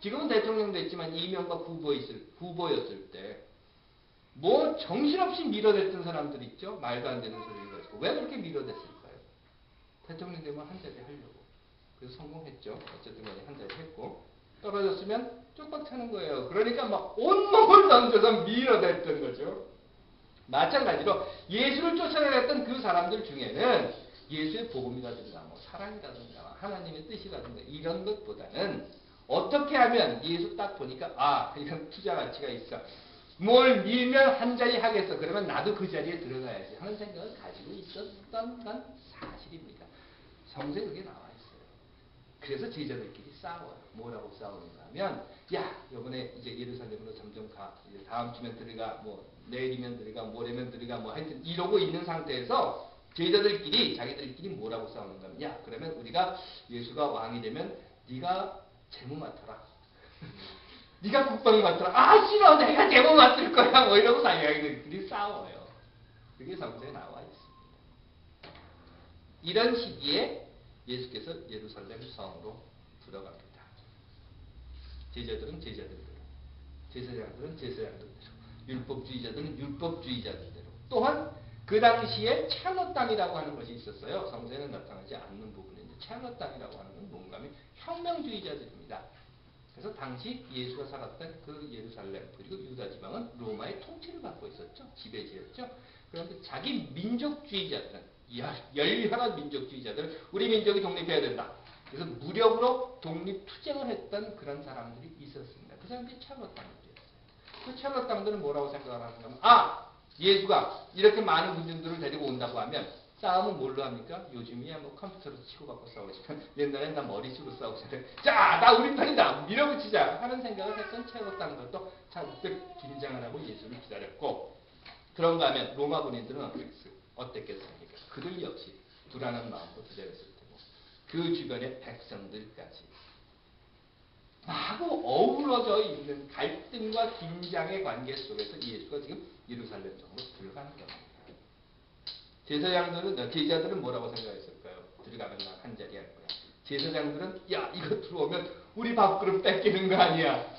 지금은 대통령도 했지만 이명박 후보였을 때 뭐 정신없이 밀어댔던 사람들 있죠. 말도 안 되는 소리를 가지고. 왜 그렇게 밀어댔을까요? 대통령 되면 한 자리 하려고. 그래서 성공했죠. 어쨌든 간에 한 자리 했고 떨어졌으면 쪽박 차는 거예요. 그러니까 막 온몸을 던져서 밀어댔던 거죠. 마찬가지로 예수를 쫓아다녔던 그 사람들 중에는 예수의 복음이라든가 뭐 사랑이라든가 하나님의 뜻이라든가 이런 것보다는 어떻게 하면 예수 딱 보니까 아 이건 투자 가치가 있어. 뭘 밀면 한 자리 하겠어. 그러면 나도 그 자리에 들어가야지 하는 생각을 가지고 있었던 건 사실입니다. 성서에 그게 나와 있어요. 그래서 제자들끼리 싸워요. 뭐라고 싸우는가 하면 야 이번에 이제 예루살렘으로 점점 가. 이제 다음 주면 들어가. 뭐 내일이면 들어가. 모레면 들어가. 뭐 하여튼 이러고 있는 상태에서 제자들끼리 자기들끼리 뭐라고 싸우는가 하면 야 그러면 우리가 예수가 왕이 되면 네가 재무 맡아라. 네가 국방 맡아라. 아 싫어 내가 재무 맡을 거야. 뭐 이러고 자기들끼리 싸워요. 그게 성서에 나와 있습니다. 이런 시기에 예수께서 예루살렘 성으로 들어갑니다. 제자들은 제자들대로, 제사장들은 제사장들대로, 율법주의자들은 율법주의자들대로. 또한 그 당시에 창어 땅이라고 하는 것이 있었어요. 성서에는 나타나지 않는 부분인데 창어 땅이라고 하는 건 뭔가 하면 혁명주의자들입니다. 그래서 당시 예수가 살았던 그 예루살렘 그리고 유다 지방은 로마의 통치를 받고 있었죠. 지배지였죠. 그런데 자기 민족주의자들은 열렬한 민족주의자들 우리 민족이 독립해야 된다. 그래서 무력으로 독립투쟁을 했던 그런 사람들이 있었습니다. 그 사람들이 찰럿 땅들이었어요. 그 찰럿 땅들은 뭐라고 생각을 하는가 하면 아! 예수가 이렇게 많은 군중들을 데리고 온다고 하면 싸움은 뭘로 합니까? 요즘이야 뭐 컴퓨터로 치고받고 싸우지만 옛날엔 나 머리수로 싸우잖아요. 자, 나 우리 편이다. 밀어붙이자 하는 생각을 했던 찰럿 땅들도 잔뜩 긴장을 하고 예수를 기다렸고 그런가 하면 로마 군인들은 어땠겠습니까? 그들 역시 불안한 마음으로 기다렸을 테고 그 주변의 백성들까지 하고 어우러져 있는 갈등과 긴장의 관계 속에서 예수가 지금 예루살렘 성으로 들어가는 겁니다. 제자들은 뭐라고 생각했을까요? 들어가면 난 한 자리 할 거야. 제사장들은 야 이거 들어오면 우리 밥그릇 뺏기는 거 아니야.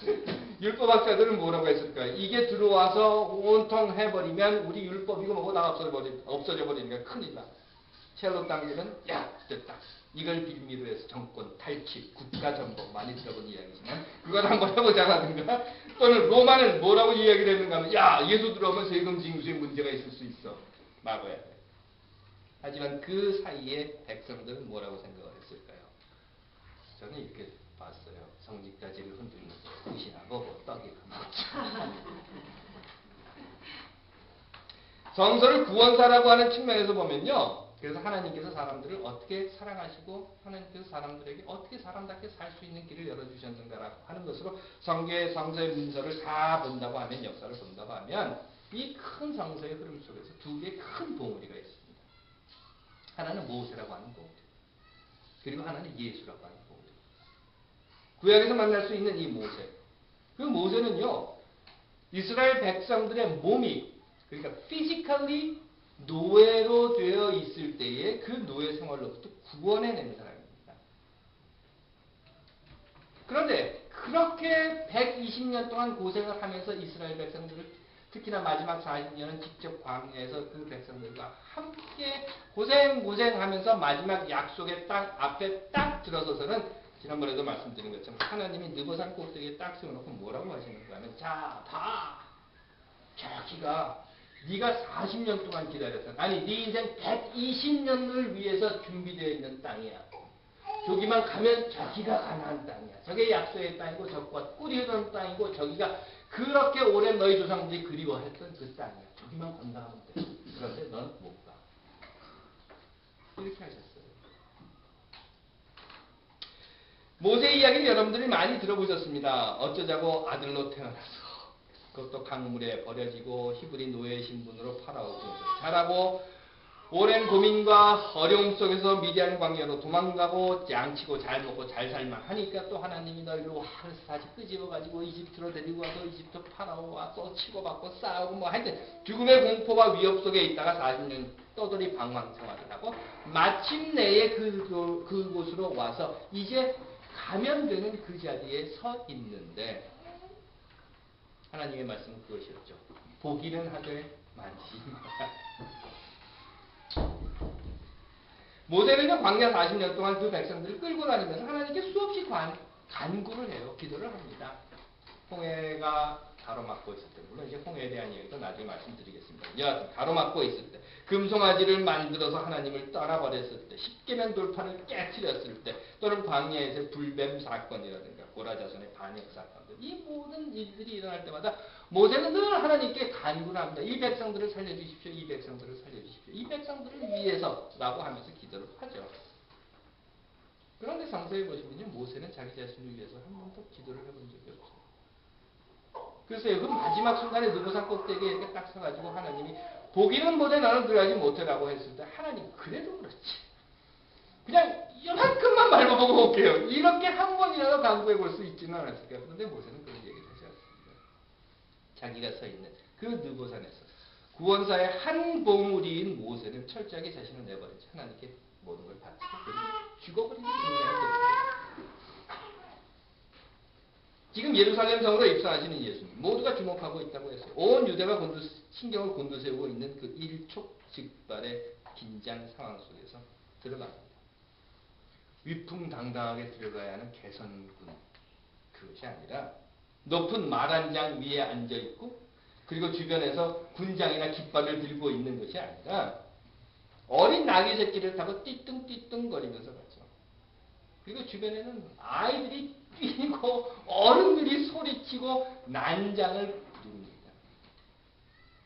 율법학자들은 뭐라고 했을까요? 이게 들어와서 온통 해버리면 우리 율법이고 뭐고 다 없어져 버리니까 큰일 나. 첼로 땅들은 야 됐다. 이걸 빌미로 해서 정권 탈취, 국가 전복 많이 들어본 이야기지만 그걸 한번 해보자라든가 또는 로마는 뭐라고 이야기를 했는가 하면 야 예수 들어오면 세금 징수에 문제가 있을 수 있어. 막아야 돼. 하지만 그 사이에 백성들은 뭐라고 생각을 했을까요? 저는 이렇게 봤어요. 성직자지를 흔들면서 의신하고 뭐 떡이 그만죠. 성서를 구원사라고 하는 측면에서 보면요. 그래서 하나님께서 사람들을 어떻게 사랑하시고 하나님께서 사람들에게 어떻게 사람답게 살 수 있는 길을 열어주셨는가라고 하는 것으로 성서의 문서를 다 본다고 하면 역사를 본다고 하면 이 큰 성서의 흐름 속에서 두 개의 큰 봉우리가 있습니다. 하나는 모세라고 하는 봉우리 그리고 하나는 예수라고 하는 봉우리. 구약에서 만날 수 있는 이 모세. 그 모세는요. 이스라엘 백성들의 몸이 그러니까 physically 노예로 되어 있을 때에 그 노예 생활로부터 구원해낸 사람입니다. 그런데 그렇게 120년 동안 고생을 하면서 이스라엘 백성들을 특히나 마지막 40년은 직접 광야에서 그 백성들과 함께 고생하면서 마지막 약속의 땅 앞에 딱 들어서서는 지난번에도 말씀드린 것처럼 하나님이 느보산 꼭대기에 딱 세워놓고 뭐라고 하시는가 하면 자, 봐! 저기가 네가 40년 동안 기다렸던 아니 네 인생 120년을 위해서 준비되어 있는 땅이야. 저기만 가면 저기가 가나안 땅이야. 저게 약속의 땅이고 저과 꿀이 흐르는 땅이고 저기가 그렇게 오랜 너희 조상들이 그리워했던 그 땅이야. 저기만 건너가면 돼. 그런데 넌 못 가. 이렇게 하셨어요. 모세 이야기는 여러분들이 많이 들어보셨습니다. 어쩌자고 아들로 태어나서 그것도 강물에 버려지고 히브리 노예 신분으로 팔아오고 자라고 오랜 고민과 어려움 속에서 미디안 광야로 도망가고 양치고 잘 먹고 잘 살만 하니까 또 하나님이 너희를 하늘에서 다시 끄집어가지고 이집트로 데리고 와서 이집트 파라오와 또 치고받고 싸우고 뭐 하여튼 죽음의 공포와 위협 속에 있다가 40년 떠돌이 방황 생활을 하고 마침내에 그곳으로 와서 이제 가면 되는 그 자리에 서 있는데 하나님의 말씀은 그것이었죠. 보기는 하되 만지지 마라. 모세는요 광야 40년 동안 그 백성들을 끌고 다니면서 하나님께 수없이 간구를 해요. 기도를 합니다. 홍해가 가로막고 있을 때, 물론 이제 홍해에 대한 이야기도 나중에 말씀드리겠습니다. 여하튼 가로막고 있을 때, 금송아지를 만들어서 하나님을 떠나버렸을 때, 십계명 돌판을 깨뜨렸을 때, 또는 광야에서 불뱀 사건이라든가 고라자손의 반역 사건들, 이 모든 일들이 일어날 때마다 모세는 늘 하나님께 간구를 합니다. 이 백성들을 살려주십시오. 이 백성들을 살려주십시오. 이 백성들을 위해서라고 하면서 기도를 하죠. 그런데 성서에 보시면요, 모세는 자기 자신을 위해서 한 번도 기도를 해본 적이 없어요. 글쎄요, 그 마지막 순간에 느보산 꼭대기에 이렇게 딱 서가지고 하나님이 보기는 못해 너는 들어가지 못해라고 했을 때 하나님 그래도 그렇지. 그냥 이만큼만 밟아보고 올게요. 이렇게 한 번이라도 간구해 볼 수 있지는 않았을까요? 그런데 모세는 그런 얘기를 하지 않습니다. 자기가 서 있는 그 느보산에서 구원사의 한 보물인 모세는 철저하게 자신을 내버리지 하나님께 모든 걸 바치고 죽어버리는 인간이 됩니다. 지금 예루살렘 성으로 입성하시는 예수님 모두가 주목하고 있다고 했어요. 온 유대가 신경을 곤두세우고 있는 그 일촉즉발의 긴장 상황 속에서 들어갑니다. 위풍당당하게 들어가야 하는 개선군 그것이 아니라 높은 말 한 장 위에 앉아있고 그리고 주변에서 군장이나 깃발을 들고 있는 것이 아니라 어린 나귀 새끼를 타고 띠뚱띠뚱 거리면서 가죠. 그리고 주변에는 아이들이 뛰고 어른들이 소리치고 난장을 부립니다.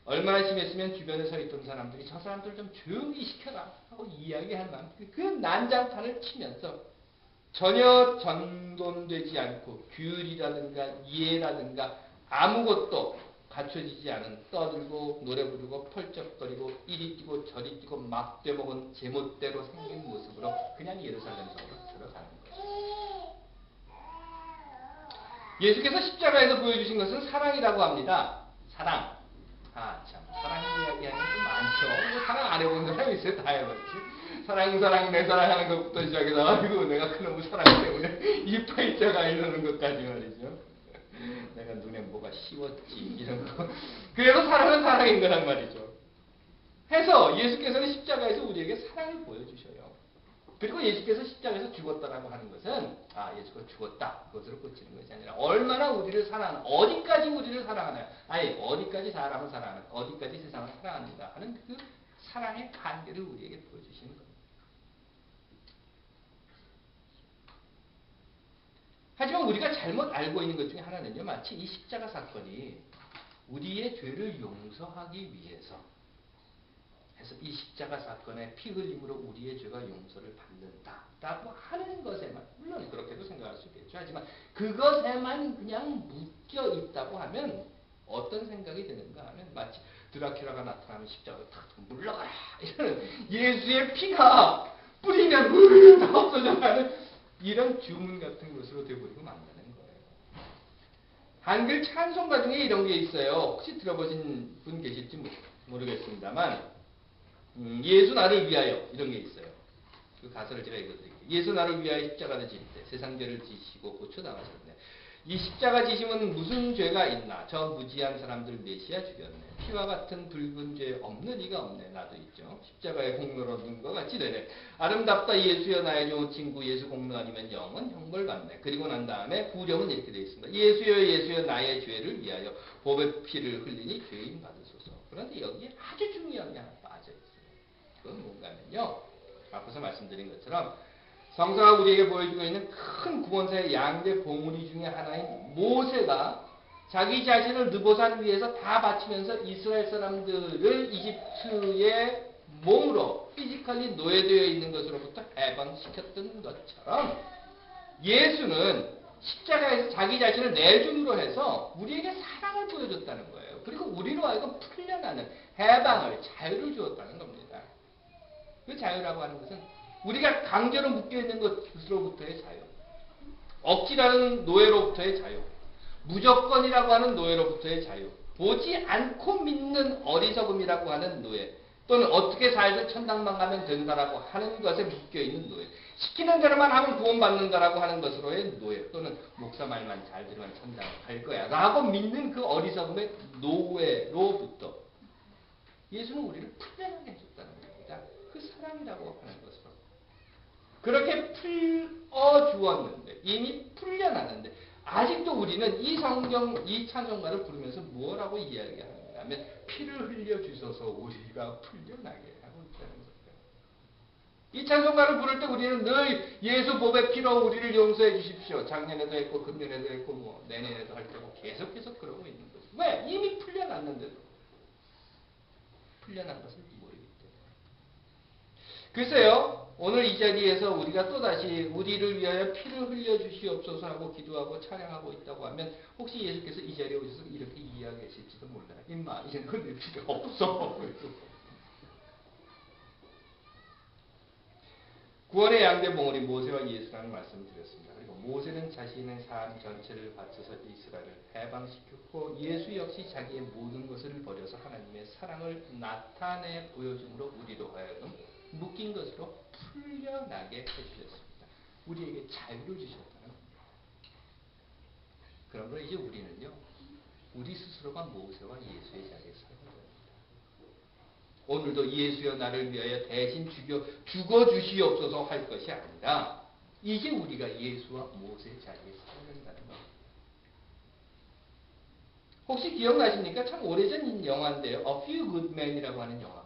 얼마나 심했으면 주변에 서 있던 사람들이 저 사람들 좀 조용히 시켜라 하고 이야기할 만큼 그 난장판을 치면서 전혀 전돈되지 않고 규율이라든가 이해라든가 아무것도 갖춰지지 않은 떠들고 노래 부르고 펄쩍거리고 이리 뛰고 저리 뛰고 막 되먹은 제멋대로 생긴 모습으로 그냥 예루살렘 성으로 들어가는 거예요. 예수께서 십자가에서 보여주신 것은 사랑이라고 합니다. 사랑. 아, 참. 사랑 이야기하는 게 많죠. 뭐 사랑 안 해본 사람이 있어요. 다 해봤지. 사랑, 내 사랑하는 것부터 시작해서, 아이고, 내가 그놈의 사랑 때문에 이파이자가 이러는 것까지 말이죠. 내가 눈에 뭐가 씌웠지, 이런 거. 그래서 사랑은 사랑인 거란 말이죠. 해서 예수께서는 십자가에서 우리에게 사랑을 보여주셔요. 그리고 예수께서 십자가에서 죽었다라고 하는 것은 예수가 죽었다 그것으로 끝이는 것이 아니라 얼마나 우리를 사랑하나 어디까지 우리를 사랑하나요? 아니 어디까지 사람을 사랑하나 어디까지 세상을 사랑하는가 하는 그 사랑의 관계를 우리에게 보여주시는 겁니다. 하지만 우리가 잘못 알고 있는 것 중에 하나는요, 마치 이 십자가 사건이 우리의 죄를 용서하기 위해서 해서 이 십자가 사건의 피 흘림으로 우리의 죄가 용서를 받는다라고 하는 것에만, 물론 그렇게도 생각할 수 있겠죠. 하지만 그것에만 그냥 묶여 있다고 하면 어떤 생각이 드는가 하면 마치 드라큘라가 나타나면 십자가를 탁 물러가라 이러는 예수의 피가 뿌리면 다 없어져가는 이런 주문 같은 것으로 되어버리고 만드는 거예요. 한글 찬송가 중에 이런 게 있어요. 혹시 들어보신 분 계실지 모르겠습니다만 예수 나를 위하여 이런 게 있어요. 그 가사를 제가 읽어드릴게요. 예수 나를 위하여 십자가를 질 때 세상 죄를 지시고 고쳐당하셨네. 이 십자가 지심은 무슨 죄가 있나? 저 무지한 사람들 메시아 죽였네. 피와 같은 붉은 죄 없는 이가 없네. 나도 있죠. 십자가의 공로로 눈과 같이 되네. 아름답다 예수여 나의 좋은 친구. 예수 공로 아니면 영은 형벌 받네. 그리고 난 다음에 후렴은 이렇게 되어 있습니다. 예수여 나의 죄를 위하여 법의 피를 흘리니 죄인 받으소서. 그런데 여기에 아주 중요한 게 하나 빠져있어요. 그건 뭔가면요. 앞서서 말씀드린 것처럼 성서가 우리에게 보여주고 있는 큰 구원사의 양대 봉우리 중에 하나인 모세가 자기 자신을 느보산 위에서 다 바치면서 이스라엘 사람들을 이집트의 몸으로 피지컬리 노예되어 있는 것으로부터 해방시켰던 것처럼 예수는 십자가에서 자기 자신을 내줌으로 해서 우리에게 사랑을 보여줬다는 거예요. 그리고 우리로 하여금 풀려나는 해방을, 자유를 주었다는 겁니다. 그 자유라고 하는 것은 우리가 강제로 묶여있는 것으로부터의 자유, 억지라는 노예로부터의 자유, 무조건이라고 하는 노예로부터의 자유, 보지 않고 믿는 어리석음이라고 하는 노예, 또는 어떻게 살든 천당만 가면 된다라고 하는 것에 묶여있는 노예, 시키는 대로만 하면 구원받는다라고 하는 것으로의 노예 또는 목사 말만 잘 들으면 천당 갈 거야 라고 믿는 그 어리석음의 노예로부터 예수는 우리를 풀려나게 해줬다는 겁니다. 그 사랑이라고 하는 것으로. 그렇게 풀어주었는데 이미 풀려나는데 아직도 우리는 이 성경 이 찬송가를 부르면서 뭐라고 이야기하는가 하면 피를 흘려주셔서 우리가 풀려나게 하고 있다는 거예요. 이 찬송가를 부를 때 우리는 늘 예수 보배 피로 우리를 용서해 주십시오. 작년에도 했고 금년에도 했고 뭐 내년에도 할 거고 계속 그러고 있는 거죠. 왜? 이미 풀려났는데도 풀려난 것을 모르기 때문에. 글쎄요. 오늘 이 자리에서 우리가 또다시 우리를 위하여 피를 흘려주시옵소서 하고 기도하고 찬양하고 있다고 하면 혹시 예수께서 이 자리에 오셔서 이렇게 이야기하실지도 몰라요. 임마 이제는 흘릴 필요 없어. 구원의 양대 봉우리 모세와 예수라는 말씀을 드렸습니다. 그리고 모세는 자신의 삶 전체를 바쳐서 이스라엘을 해방시켰고 예수 역시 자기의 모든 것을 버려서 하나님의 사랑을 나타내 보여줌으로 우리로 하여금 묶인 것으로 풀려나게 해주셨습니다. 우리에게 자유를 주셨다는 겁니다. 그러므로 이제 우리는요. 우리 스스로가 모세와 예수의 자리에 서야 됩니다. 오늘도 예수여 나를 위하여 대신 죽어주시옵소서 할 것이 아니라 이제 우리가 예수와 모세의 자리에 서야 된다는 겁니다. 혹시 기억나십니까? 참 오래전 영화인데요. A Few Good Men이라고 하는 영화.